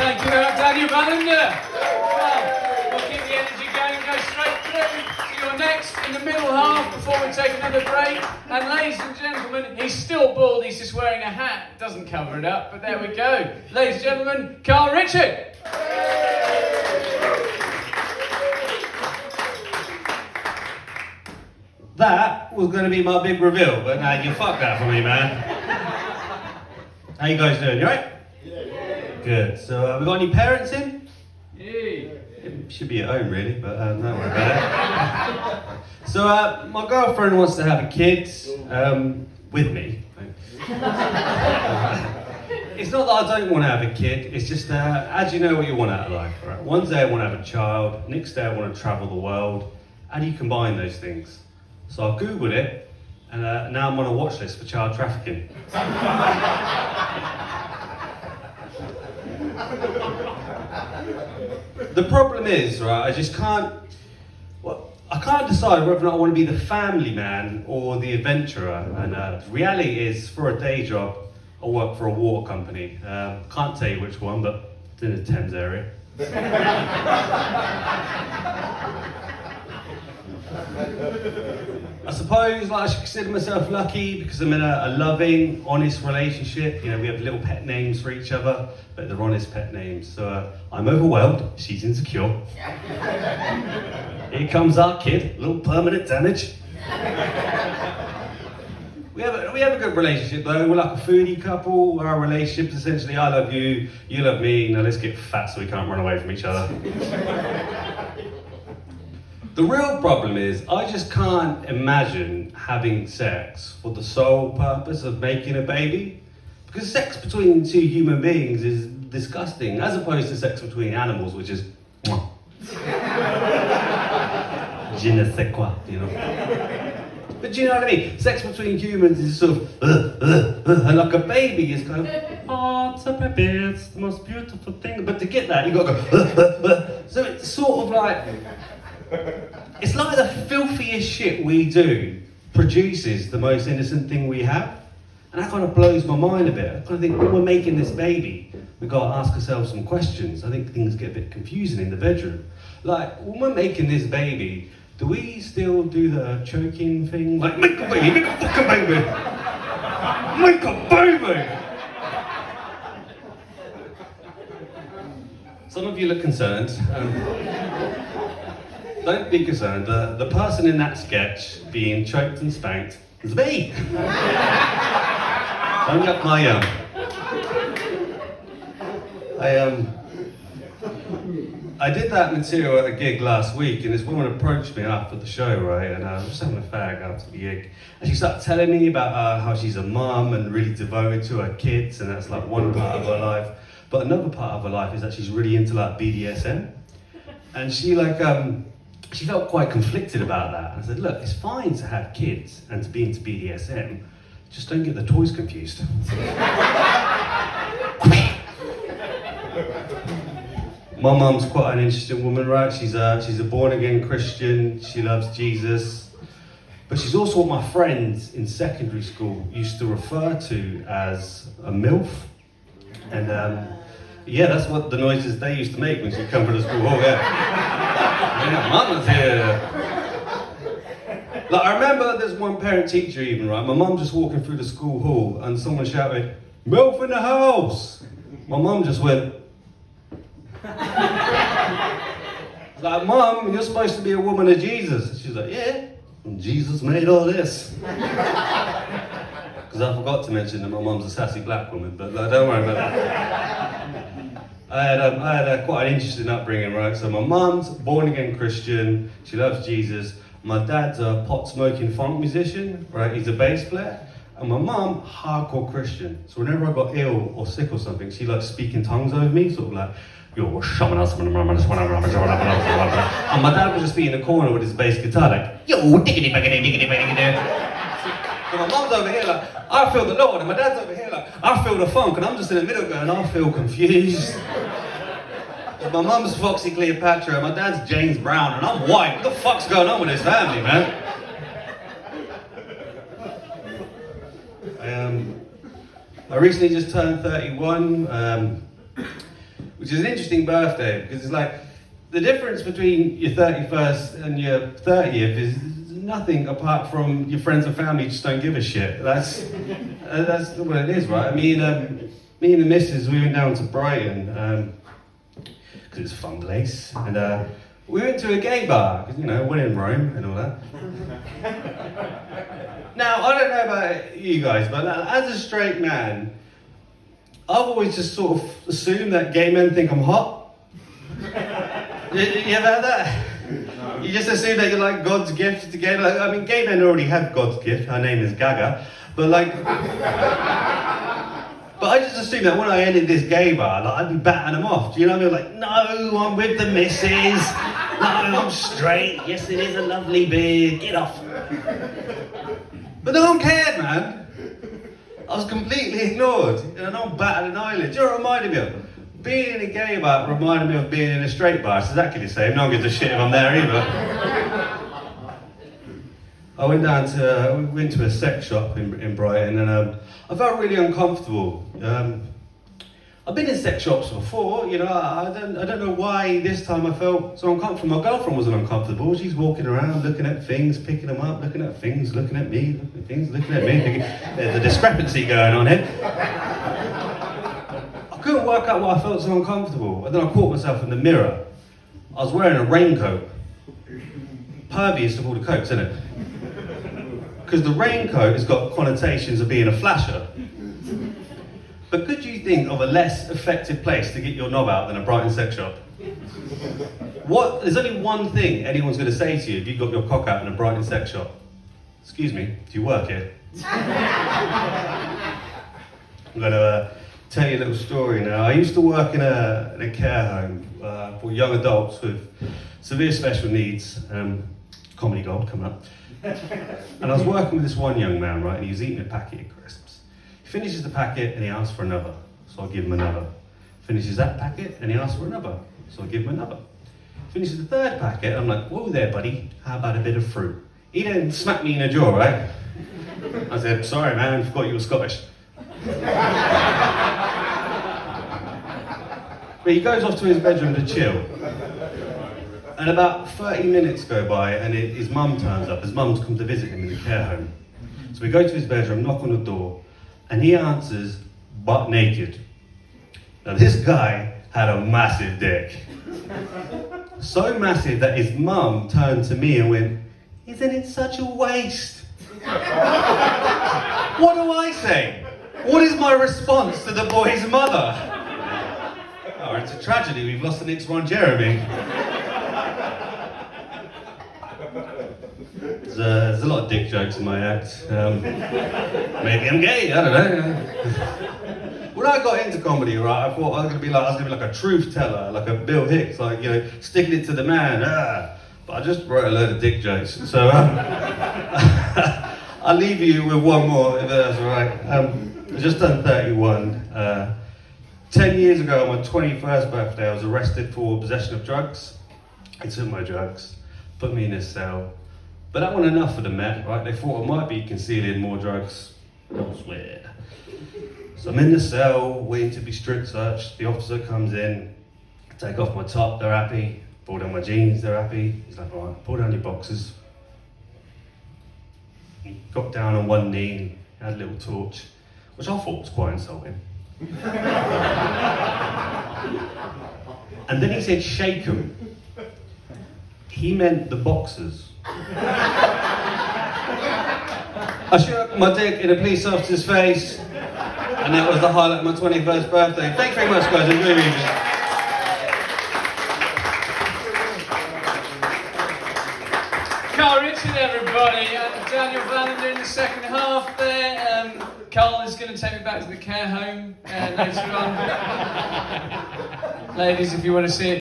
Thank you, Daniel Valander. Well, we'll keep the energy going and go straight through to your next in the middle half before we take another break. And ladies and gentlemen, he's still bald, he's just wearing a hat. It doesn't cover it up, but there we go. Ladies and gentlemen, Carl Richard. That was going to be my big reveal, but now you fucked that for me, man. How you guys doing? You alright? Yeah. Good. So, we got any parents in? Yeah. It should be at home, really, but don't worry about it. So, my girlfriend wants to have a kid with me. It's not that I don't want to have a kid, it's just how do you know what you want out of life? Right? One day I want to have a child, next day I want to travel the world. How do you combine those things? So I googled it, and now I'm on a watch list for child trafficking. The problem is, right, I just can't, I can't decide whether or not I want to be the family man or the adventurer. And the reality is, for a day job, I work for a water company. Can't tell you which one, but it's in the Thames area. I suppose I should consider myself lucky because I'm in a loving, honest relationship. You know, we have little pet names for each other, but they're honest pet names. So I'm overwhelmed, she's insecure. Here comes our kid, little permanent damage. We have a good relationship though. We're like a foodie couple. Our relationship is essentially I love you, you love me. Now let's get fat so we can't run away from each other. The real problem is, I just can't imagine having sex for the sole purpose of making a baby. Because sex between two human beings is disgusting, as opposed to sex between animals, which is je ne sais quoi, you know. But do you know what I mean? Sex between humans is sort of, and like a baby is kind of, oh, it's a baby, it's the most beautiful thing. But to get that, you've got to go, so it's sort of like, it's like the filthiest shit we do produces the most innocent thing we have. And that kind of blows my mind a bit. I kind of think, when we're making this baby, we've got to ask ourselves some questions. I think things get a bit confusing in the bedroom. Like, when we're making this baby, do we still do the choking thing? Like, make a baby, make a fucking baby! Make a baby! Some of you look concerned. Don't be concerned, the person in that sketch being choked and spanked is me! Don't get my I did that material at a gig last week, and this woman approached me after the show, right? And I was just having a fag after the gig. And she started telling me about how she's a mum and really devoted to her kids, and that's like one part of her life. But another part of her life is that she's really into like BDSM. And she she felt quite conflicted about that. I said, look, it's fine to have kids and to be into BDSM, just don't get the toys confused. My mum's quite an interesting woman, right? She's a born-again Christian, she loves Jesus, but she's also what my friends in secondary school used to refer to as a MILF. And yeah, that's what the noises they used to make when she'd come to the school hall, yeah. Yeah, mama's here. Like, I remember there's one parent teacher even, right? My mum just walking through the school hall and someone shouted, MILF in the house! My mum just went, like, Mum, you're supposed to be a woman of Jesus. She's like, yeah, and Jesus made all this. Because I forgot to mention that my mum's a sassy black woman, but don't worry about that. I had quite an interesting upbringing, right? So my mum's born-again Christian, she loves Jesus. My dad's a pot-smoking funk musician, right? He's a bass player. And my mum, hardcore Christian. So whenever I got ill or sick or something, she like speaking tongues over me, sort of like, yo, shaman us, and my dad would just be in the corner with his bass guitar, like, yo, diggity baggity diggity baggity. So my mum's over here like, I feel the Lord, and my dad's over here like, I feel the funk, and I'm just in the middle going, I feel confused. My mum's Foxy Cleopatra, and my dad's James Brown, and I'm white. What the fuck's going on with this family, man? I recently just turned 31. which is an interesting birthday because it's like the difference between your 31st and your 30th is nothing apart from your friends and family just don't give a shit. That's what it is, right? Me and the missus, we went down to Brighton because it's a fun place, and we went to a gay bar because we're in Rome and all that. Now I don't know about you guys, but as a straight man, I've always just sort of assumed that gay men think I'm hot. You ever had that? No. You just assume that you're like God's gift to gay. Like, I mean, gay men already have God's gift. Her name is Gaga, but I just assumed that when I entered this gay bar, like, I'd be batting them off. Do you know what I mean? Like, no, I'm with the missus. No, I'm straight. Yes, it is a lovely beard. Get off. But no one cared, man. I was completely ignored, and no one batted an eyelid. Do you know what it reminded me of? Being in a gay bar reminded me of being in a straight bar. It's exactly the same. No one gives a shit if I'm there either. I went to a sex shop in Brighton, and I felt really uncomfortable. I've been in sex shops before, I don't know why this time I felt so uncomfortable. My girlfriend wasn't uncomfortable. She's walking around, looking at things, picking them up, looking at things, looking at me, looking at things, looking at me. Thinking, there's a discrepancy going on here. I couldn't work out why I felt so uncomfortable. And then I caught myself in the mirror. I was wearing a raincoat. Pervious of all the coats, isn't it? Because the raincoat has got connotations of being a flasher. But could you think of a less effective place to get your knob out than a Brighton sex shop? There's only one thing anyone's going to say to you if you've got your cock out in a Brighton sex shop. Excuse me, do you work here? I'm going to tell you a little story now. I used to work in a care home for young adults with severe special needs. Comedy gold coming up. And I was working with this one young man, right, and he was eating a packet of crisps. He finishes the packet and he asks for another, so I'll give him another. Finishes that packet and he asks for another, so I'll give him another. Finishes the third packet, I'm like, whoa there buddy, how about a bit of fruit? He then smacked me in the jaw, right? I said, sorry man, I forgot you were Scottish. But he goes off to his bedroom to chill. And about 30 minutes go by and his mum turns up. His mum's come to visit him in the care home. So we go to his bedroom, knock on the door, and he answers butt naked. Now this guy had a massive dick. So massive that his mum turned to me and went, isn't it such a waste? What do I say? What is my response to the boy's mother? Oh, it's a tragedy, we've lost the next one, Jeremy. There's a lot of dick jokes in my act. Maybe I'm gay, I don't know. When I got into comedy, right, I thought I was gonna be like a truth teller, like a Bill Hicks, like, sticking it to the man. But I just wrote a load of dick jokes. So I'll leave you with one more, if that's all right. I just turned 31. 10 years ago, on my 21st birthday, I was arrested for possession of drugs. They took my drugs, put me in a cell. But that wasn't enough for the Met, right? They thought I might be concealing more drugs elsewhere. So I'm in the cell, waiting to be strip searched. The officer comes in, take off my top, they're happy. Pull down my jeans, they're happy. He's like, all right, pull down your boxers. He got down on one knee and had a little torch, which I thought was quite insulting. And then he said, shake 'em. He meant the boxers. I shook my dick in a police officer's face, and that was the highlight of my 21st birthday. Thanks very much, guys. Enjoy your evening. Carl Richard, everybody, and Daniel Vallander in the second half there. Carl is going to take me back to the care home later on. Ladies, if you want to see it.